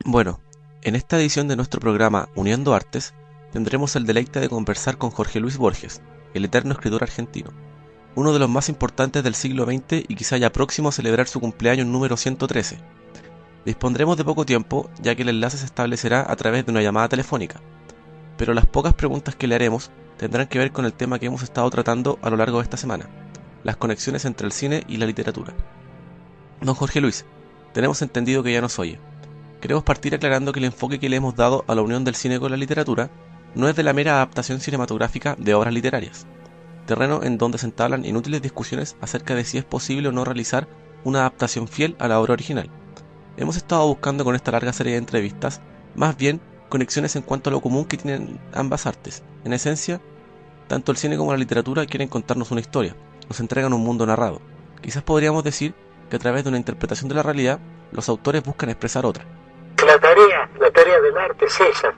Bueno, en esta edición de nuestro programa Uniendo Artes, tendremos el deleite de conversar con Jorge Luis Borges, el eterno escritor argentino, uno de los más importantes del siglo XX y quizá ya próximo a celebrar su cumpleaños número 113. Dispondremos de poco tiempo, ya que el enlace se establecerá a través de una llamada telefónica, pero las pocas preguntas que le haremos tendrán que ver con el tema que hemos estado tratando a lo largo de esta semana, las conexiones entre el cine y la literatura. Don Jorge Luis, tenemos entendido que ya nos oye. Queremos partir aclarando que el enfoque que le hemos dado a la unión del cine con la literatura no es de la mera adaptación cinematográfica de obras literarias, terreno en donde se entablan inútiles discusiones acerca de si es posible o no realizar una adaptación fiel a la obra original. Hemos estado buscando con esta larga serie de entrevistas, más bien, conexiones en cuanto a lo común que tienen ambas artes. En esencia, tanto el cine como la literatura quieren contarnos una historia, nos entregan un mundo narrado. Quizás podríamos decir que a través de una interpretación de la realidad, los autores buscan expresar otra. La tarea del arte es esa,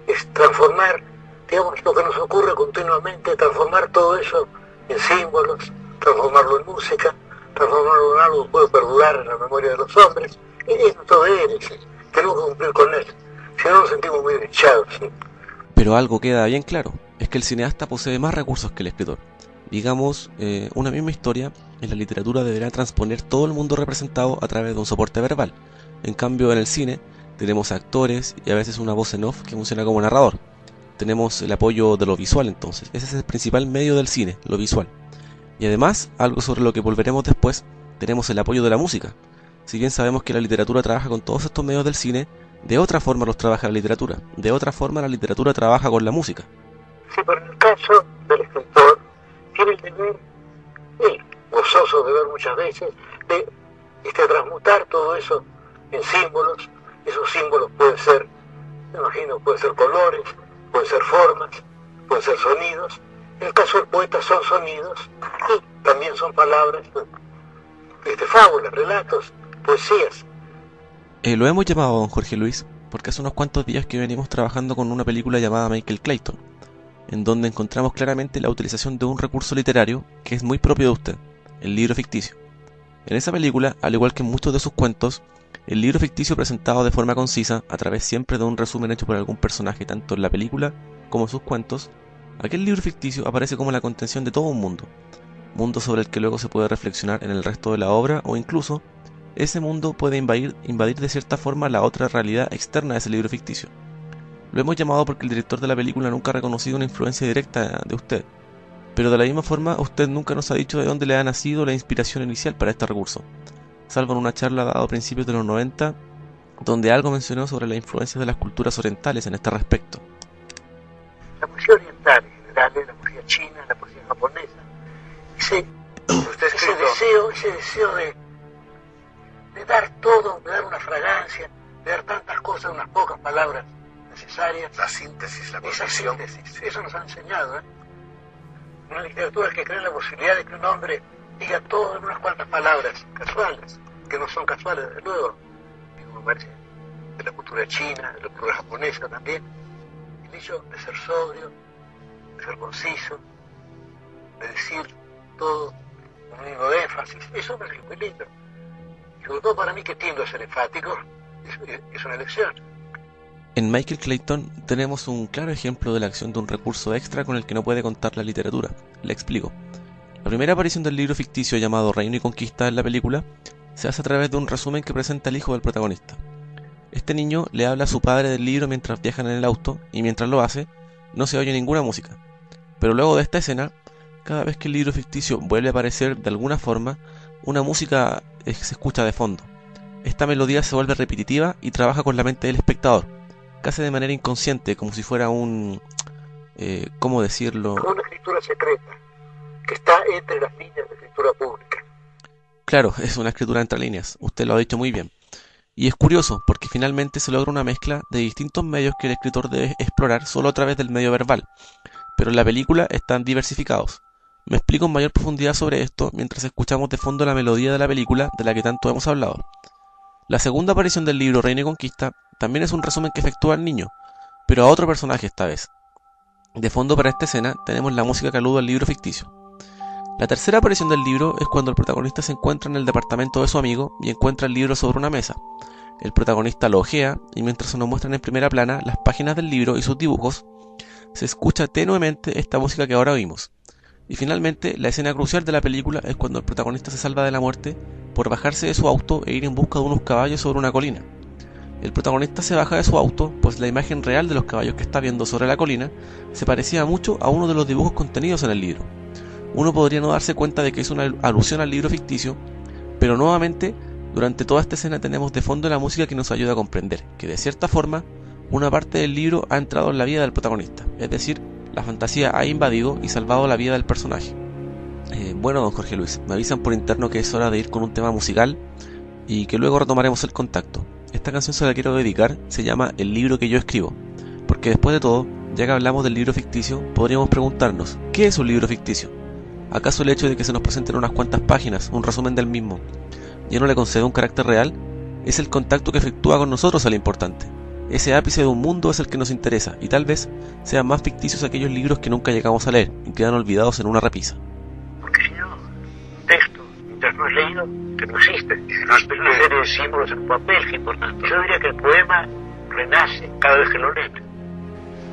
es transformar, digamos, lo que nos ocurre continuamente, transformar todo eso en símbolos, transformarlo en música, transformarlo en algo que puede perdurar en la memoria de los hombres. Y es nuestro deber, tenemos que cumplir con él, si no nos sentimos muy desdichados, ¿sí? Pero algo queda bien claro, es que el cineasta posee más recursos que el escritor. Digamos, una misma historia en la literatura deberá transponer todo el mundo representado a través de un soporte verbal. En cambio, en el cine tenemos actores y a veces una voz en off que funciona como narrador. Tenemos el apoyo de lo visual entonces. Ese es el principal medio del cine, lo visual. Y además, algo sobre lo que volveremos después, tenemos el apoyo de la música. Si bien sabemos que la literatura trabaja con todos estos medios del cine, de otra forma los trabaja la literatura. De otra forma la literatura trabaja con la música. Sí, pero en el caso del escritor, tiene el deber, gozoso de ver muchas veces, de transmutar todo eso en símbolos. Esos símbolos pueden ser, me imagino, pueden ser colores, pueden ser formas, pueden ser sonidos. En el caso del poeta son sonidos y también son palabras, fábulas, relatos, poesías. Lo hemos llamado don Jorge Luis porque hace unos cuantos días que venimos trabajando con una película llamada Michael Clayton, en donde encontramos claramente la utilización de un recurso literario que es muy propio de usted, el libro ficticio. En esa película, al igual que en muchos de sus cuentos, el libro ficticio presentado de forma concisa, a través siempre de un resumen hecho por algún personaje tanto en la película como en sus cuentos, aquel libro ficticio aparece como la contención de todo un mundo sobre el que luego se puede reflexionar en el resto de la obra o incluso ese mundo puede invadir de cierta forma la otra realidad externa de ese libro ficticio. Lo hemos llamado porque el director de la película nunca ha reconocido una influencia directa de usted, pero de la misma forma usted nunca nos ha dicho de dónde le ha nacido la inspiración inicial para este recurso, salvo en una charla dada a principios de los 90, donde algo mencionó sobre la influencia de las culturas orientales en este respecto. La poesía oriental en general, la poesía china, la poesía japonesa, ese deseo de dar todo, de dar una fragancia, de dar tantas cosas, unas pocas palabras necesarias. La síntesis, la esa concisión. síntesis, eso nos ha enseñado, Una literatura que cree la posibilidad de que un hombre diga todo en unas cuantas palabras casuales, que no son casuales desde luego, me parece, de la cultura china, de la cultura japonesa también, el hecho de ser sobrio, de ser conciso, de decir todo con un mínimo de énfasis, eso me parece muy lindo. Y sobre todo para mí, que tiendo a ser enfático, es una elección. En Michael Clayton tenemos un claro ejemplo de la acción de un recurso extra con el que no puede contar la literatura. Le explico. La primera aparición del libro ficticio llamado Reino y Conquista en la película se hace a través de un resumen que presenta el hijo del protagonista. Este niño le habla a su padre del libro mientras viajan en el auto y mientras lo hace, no se oye ninguna música. Pero luego de esta escena, cada vez que el libro ficticio vuelve a aparecer de alguna forma, una música se escucha de fondo. Esta melodía se vuelve repetitiva y trabaja con la mente del espectador, casi de manera inconsciente, como si fuera un... ¿cómo decirlo? Una escritura secreta, que está entre las líneas de escritura pública. Claro, es una escritura entre líneas, usted lo ha dicho muy bien. Y es curioso, porque finalmente se logra una mezcla de distintos medios que el escritor debe explorar solo a través del medio verbal, pero en la película están diversificados. Me explico en mayor profundidad sobre esto mientras escuchamos de fondo la melodía de la película de la que tanto hemos hablado. La segunda aparición del libro Reino y Conquista también es un resumen que efectúa el niño, pero a otro personaje esta vez. De fondo para esta escena tenemos la música que alude al libro ficticio. La tercera aparición del libro es cuando el protagonista se encuentra en el departamento de su amigo y encuentra el libro sobre una mesa. El protagonista lo ojea y mientras se nos muestran en primera plana las páginas del libro y sus dibujos, se escucha tenuemente esta música que ahora oímos. Y finalmente, la escena crucial de la película es cuando el protagonista se salva de la muerte por bajarse de su auto e ir en busca de unos caballos sobre una colina. El protagonista se baja de su auto, pues la imagen real de los caballos que está viendo sobre la colina se parecía mucho a uno de los dibujos contenidos en el libro. Uno podría no darse cuenta de que es una alusión al libro ficticio, pero nuevamente, durante toda esta escena tenemos de fondo la música que nos ayuda a comprender que, de cierta forma, una parte del libro ha entrado en la vida del protagonista, es decir, la fantasía ha invadido y salvado la vida del personaje. Bueno, don Jorge Luis, me avisan por interno que es hora de ir con un tema musical y que luego retomaremos el contacto. Esta canción se la quiero dedicar, se llama El libro que yo escribo, porque después de todo, ya que hablamos del libro ficticio, podríamos preguntarnos, ¿qué es un libro ficticio? ¿Acaso el hecho de que se nos presenten unas cuantas páginas, un resumen del mismo, ya no le concede un carácter real? Es el contacto que efectúa con nosotros el importante. Ese ápice de un mundo es el que nos interesa, y tal vez sean más ficticios aquellos libros que nunca llegamos a leer y quedan olvidados en una repisa. Porque si no, un texto, mientras no es leído, que no existe. No es leer símbolos en papel, que es importante. Yo diría que el poema renace cada vez que lo leen.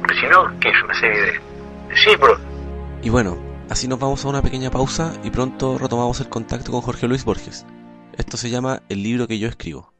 Porque si no, ¿qué es una serie de símbolos? Y bueno, así nos vamos a una pequeña pausa y pronto retomamos el contacto con Jorge Luis Borges. Esto se llama El libro que yo escribo.